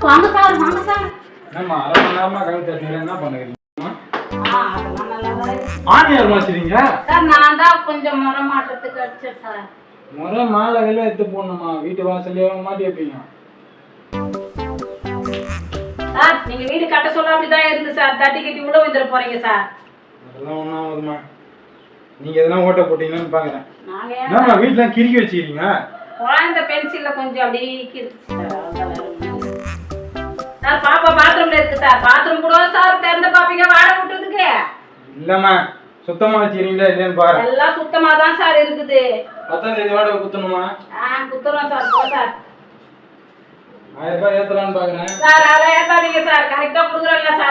வாங்க சார், வாங்க சார். என்னம்மா அரை மணி நேரமா கழுத்து தட்டிங்க, என்ன பண்ணுறீங்க? ஆணியார் மாச்சுறீங்க சார்? நான் தான் கொஞ்சம் முறை மாற்றத்துக்கு அடிச்சேன் சார். முறை மாலை வெளில எடுத்து போடணுமா? வீட்டு வாசல்லையே மாட்டி வைப்பீங்க சார்? நீங்க வீடு கட்ட சொல்ல அப்படிதான் இருந்து சார். தட்டி கட்டி உள்ள வந்துட போறீங்க சார். அதெல்லாம் ஒன்றும் ஆகுதுமா. நீங்கள் எதனா ஓட்ட போட்டீங்கன்னு பார்க்குறேன். நாங்க என்னம்மா வீட்டில் கிறுக்கி வச்சுக்கிறீங்க? குழந்தை பென்சில்ல கொஞ்சம் அப்படியே கிறுக்குச்சு சார். சார் பாப்பா பாத்ரூம்ல இருக்கு சார். பாத்ரூம் கூட சார் திறந்து பாப்பீங்க வாடகை விட்டுறதுக்கு? இல்லைம்மா, சுத்தமாக வச்சுக்கிறீங்களா இல்லைன்னு பாரு. எல்லாம் சுத்தமா தான் சார் இருக்குது. 10ஆம் தேதி வாடகை குத்தணுமா? குத்துறோம் சார். போ சார். 1000 ரூபாய் ஏற்றலான்னு பார்க்குறேன் சார் அதெல்லாம் ஏத்தாதீங்க சார். கரெக்டா கொடுக்குறேன்ல சார்.